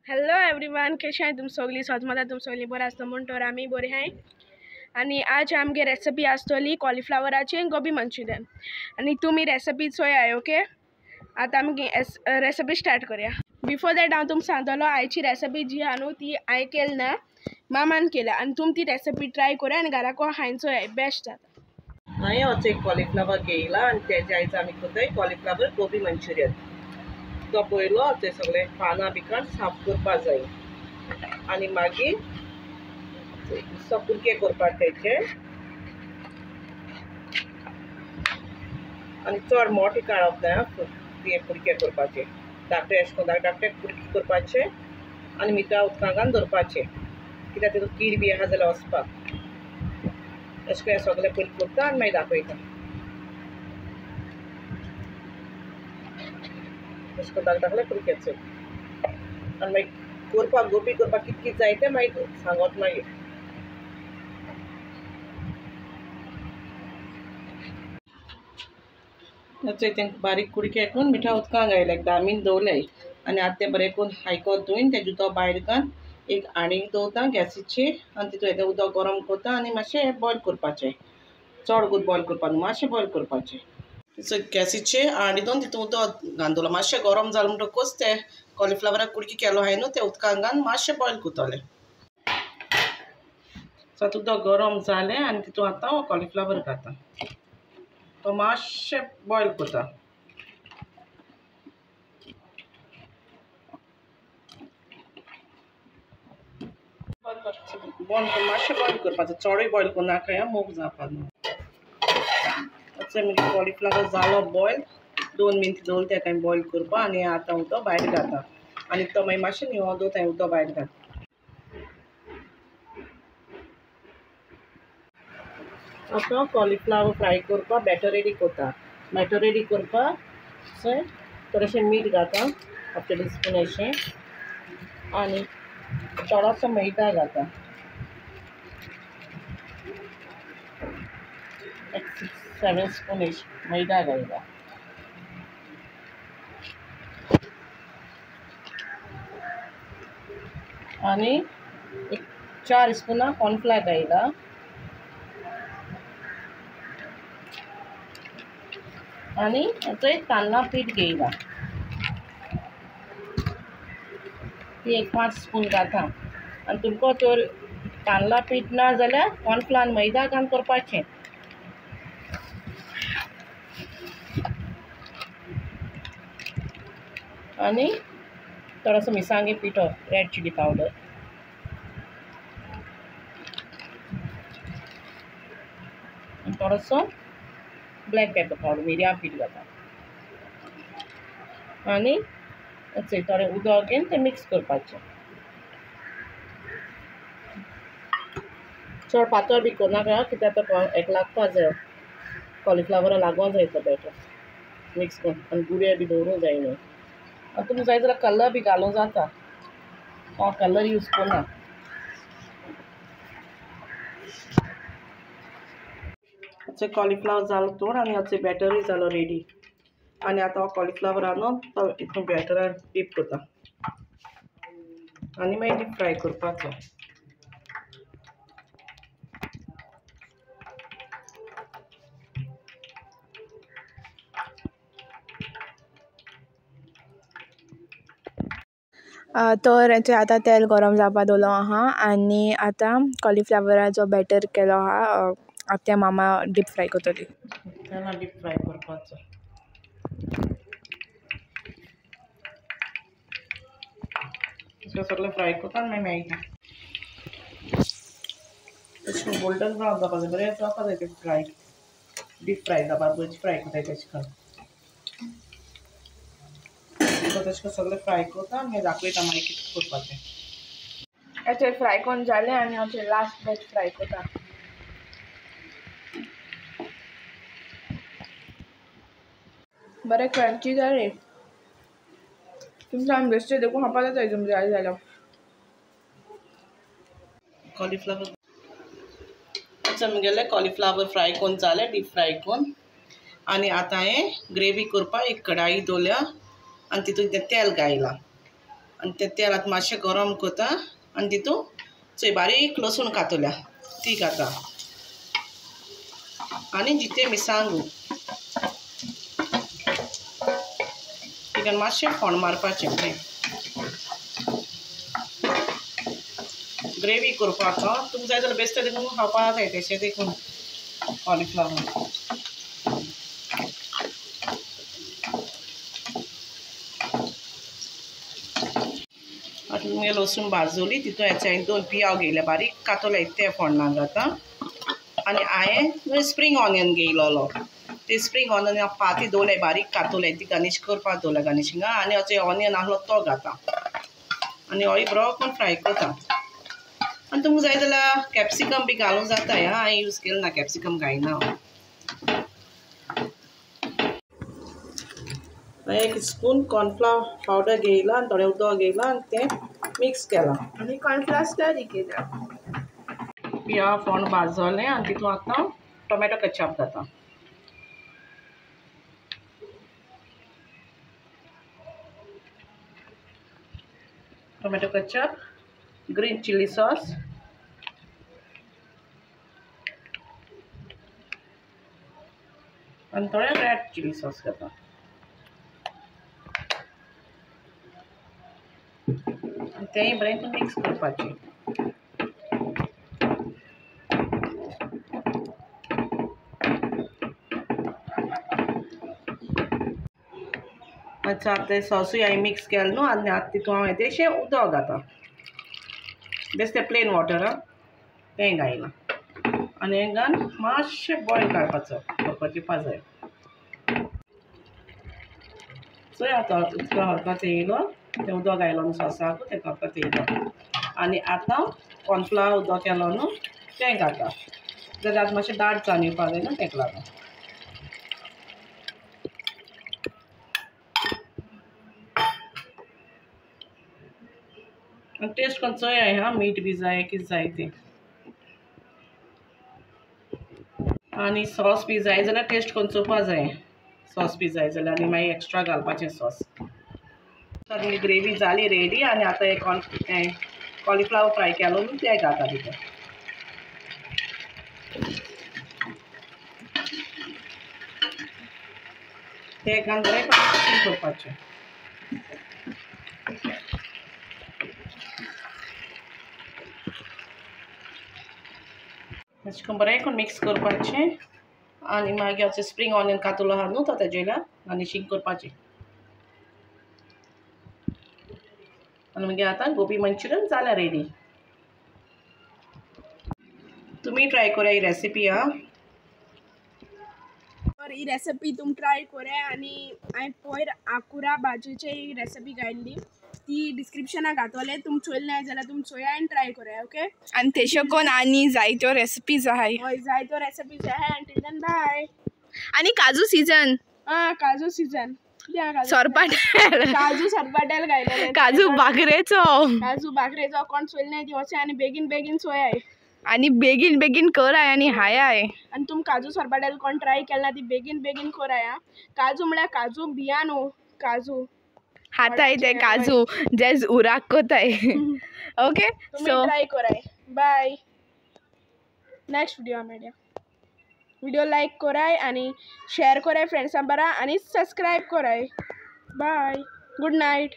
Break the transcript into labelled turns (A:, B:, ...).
A: Hello everyone, कशें आहाय तुमी सगळीं? सोजमाता तुमी सगळीं बरें आसता म्हणटोर आमी बरीं आहाय. आनी आज आमगे रेसिपी आसतली कॉलीफ्लावराची गोबी मंचुरियन. आनी तुमी रेसिपी चोयाय. ओके, आतां आमी रेसिपी स्टार्ट करूया. बिफोर दॅट हांव तुमकां सांगतलो आयची रेसिपी जी आहा न्हू ती हांवें केली ना, मामान केल्या. आनी तुमी ती रेसिपी ट्राय करूया आनी घरा को हांवें चोयाय, बेस्ट जाता.
B: हांवें होच एक कॉलीफ्लावर घेयला आनी तेजे आयज आमी करताय कॉलीफ्लावर गोबी मंचुरियन. तो पयलो ते सगळे पानां बिकान साफ करपा जाय आनी मागीर कुडके करपाक तेचे आनी चड मोठे काडप ना ते कुडके करपाचे. धाकटे अशें करून धाकटे कुडके करपाचे आनी मिठा उदकां घालून दवरपाचे, कित्याक तितून कीड बी आहा जाल्यार वचपाक. अशें करून सगळें पयलीं करता आनी मागीर दाखयता. अशें करून धाकले कुडकेचे आनी मागीर करपाक गोबी करपाक कितकी जाय तें मागीर सांगत. मागीर तें बारीक कुडके करून मिठा उदकां घायले 10 मिनट दवरले आनी आतां तें बरें करून हायकोत धुवन तेजे तो भायर घालून एक आनीक दवरता गॅसीचेर आनी तितून येतें उदक गरम करता आनी मातशें बॉयल करपाचें. चड उगूत बॉयल करपाक न्हू, मातशें बॉयल करपाचें. गॅसीचेर आनी दोन तितून उदक घालून दवरलें. मातशें गरम जालें म्हणटकूच ते कॉलीफ्लावराक कुडके केलो हाय न्हू ते उदकान घालून मातशें बॉयल करतलें. सो आतां उदक गरम जालें आनी तितून आतां कॉलीफ्लावर घालता. तो मातशें बॉयल करता. मातशें बॉयल करपाचें, चडूय बॉयल करूं नाका, मोग जावपाक न्हू. मागीर कॉलीफ्लावर जालो बॉयल 2 मिनट दवरलें तेका बॉयल करपा आनी आतां हांव तो भायर घालता आनी तो मागीर मातशें निवळ दवरता. हांवें उदक भायर घालता. आतां कॉलीफ्लावर फ्राय करपा बॅटर रेडी करता. बॅटर रेडी करपा थोडेंशें मीठ घालता, हाफ टेबल स्पून अशें, आनी थोडोसो मैदा घालता, 7 स्पून मैदा घालता. आनी एक 4 स्पून कॉर्नफ्लावर घायला आनी एक तांदळा पीठ घेयला ती एक 5 स्पून घालता. आनी तुमकां तर तांदळा पीठ ना जाल्यार कॉर्नफ्लावर मैदा घालून करपाचें. आनी थोडोसो मिरसांगे पिठो, रेड चिली पावडर, आनी थोडोसो ब्लॅक पेपर पावडर, मिरयां पीठ घालता. आनी थोडें उदक घेवन तें मिक्स करपाचें. चड पातळ बी करनाका, कित्याक तो हेका लागपा जाय, कॉलीफ्लावरा लागों जाय तो बॅटर मिक्स करून. आनी गुड्या बी दवरूंक जाय न्हू. आनी तुमकां जाय जाल्यार कलर बी घालूं जाता, हांव कलर यूज करना. कॉलीफ्लावर जालो तोड आनी हाचो बॅटरूय जालो रेडी. आनी आतां हांव कॉलीफ्लावर हाडून तो हितून बॅटरान डीप करता आनी मागीर डीप फ्राय करपाचो.
A: तर आतां तेल गरम जावपा दवरलो आहा आनी आतां कॉलीफ्लावराचो बॅटर केलो आहा आतां मामा डीप फ्राय करतली.
B: तेन्ना डीप फ्राय करपाचो. सगळें फ्राय करता आनी मागीर मेळटा. अशें गोल्डन ब्रावन जावपा जाय, बरें जावपा जाय तें फ्राय. डीप फ्राय जावपा बरें फ्राय करताय तेशें करून. तशें करून सगळें फ्राय करता आनी मागीर दाखयता मागीर कितें करपाचें.
A: हेचेर फ्राय करून जालें आनी हांव लास्ट बॅच फ्राय करता. बरें क्रंची जालें. तुमकां आमी बेश्टें देखून खावपा जाता तुमकां जाय जाल्यार.
B: कॉलीफ्लावर मुगेलें कॉलीफ्लावर फ्राय करून जालें, डीप फ्राय करून. आनी आतां हांवें ग्रेवी करपा एक कढाई दवरल्या आनी तितून तें तेल घायलां. आनी ते तेल आतां मातशें गरम करता आनी तितून चोय बारीक लसूण कातल्या ती घाता आनी जिते मिरसांगो तिका मातशें फोंड मारपाचें ग्रेवी करपाक तुमकां जाय जाल्यार बेश्टें देखून खावपाक जाय तेशें देखून कॉलीफ्लावर आतां तुमगे लसूण भाजली तितून हेचे 2 पियाव घेयले बारीक कातोले ते फोण्णाक घाता आनी हांवें स्प्रींग ऑनियन घेयलोलो ते स्प्रींग ऑनियन पाती दवरले बारीक कातोले ती गार्निश करपाक दवरले गार्निशिंगा आनी असो ऑनियन आहलो तो घाता आनी हळी बरो करून फ्राय करता आनी तुमकां जाय जाल्यार कॅप्सिकम बी घालूंक जाता हांवें यूज केलो ना कॅप्सिकम घायना एक स्पून कॉर्नफ्लावर पावडर घेयला आनी थोडें उदक घेयला आनी तें मिक्स केलां
A: आनी कॉर्नफ्लावर स्टर केला
B: पिया फोंड भाजलें आनी तितून आतां टोमॅटो केचप घाता tomato ketchup green chilli sauce आनी थोडें रेड चिली सॉस घाता आनी तेंय बरें मिक्स करपाचें अच्छा ते सॉसूय हांवें मिक्स केलें न्हू आनी आतां तितून हांव येदेशें उदक घाता बेश्टें प्लेन वॉटर तें घायलां आनी हें घालून मातशें बॉयल करपाचो जाय चोय आतां उदका हरकत येयलो तें उदक घायलो न्हू सॉसाक तें हरकत येयलो आनी आतां कॉर्नफ्लावर उदक केलो न्हू तें घाता जाल्यार आतां मातशें दाट जावन येवपा जाय न्हू तेका लागून टेस्ट करून चोय हांवें मीठ बी जाय कितें जाय तें आनी सॉस बी जाय जाल्यार टेस्ट करून चोवपा जाय सॉस बी जाय जाल्यार आनी मागीर एक्स्ट्रा घालपाचें सॉस आतां ग्रेवी जाली रेडी आनी आतां हें कॉलीफ्लावर फ्राय केलो न्हू तें घाता तितून तें घालून बरें मिक्स करपाचें अशें करून बरें करून मिक्स करपाचें आनी मागीर असो स्प्रींग ऑनियन कातलो आहा न्हू तो तेजेर गार्निशींग करपाचें आनी मागीर आतां गोबी मंचुरियन जाल्यार रेडी तुमी ट्राय करा ही रेसिपी
A: ही रेसिपी तुम ट्राय कोराय आनी हांवें पयर आकुरा भाजयेची ही रेसिपी घायल्ली ती डिस्क्रिप्शनाक घातोले तुम चोयली ना जाल्यार तुम चोया आनी ट्राय कोराय ओके
C: आनी तेशे कोन आनी जायत्यो रेसिपीज आहाय
A: हय जायत्यो रेसिपीज आहाय अंटील देन बाय
C: आनी काजू सीजन
A: काजू सीजन
C: सोरपाटेल
A: काजू सरपाटेल घायलेले
C: काजू बाकरेचो
A: कोण चोयली ना ती वचे आनी बेगीन बेगीन चोयाय
C: आनी बेगीन बेगीन कराय आनी हायाय
A: आनी तुम काजू सरपाटेल कोण ट्राय केला ती बेगीन बेगीन कोराय काजू म्हळ्यार काजू बियां न्हू काजू
C: हाताय ते काजू जे उराक कोताय ओके
A: सो ट्राय कोराय बाय नेक्स्ट व्हिडिओ मेळया व्हिडिओ लायक कोराय आनी शेअर कोराय फ्रेंड्सां बारा आनी सबस्क्रायब कोराय बाय गुड नायट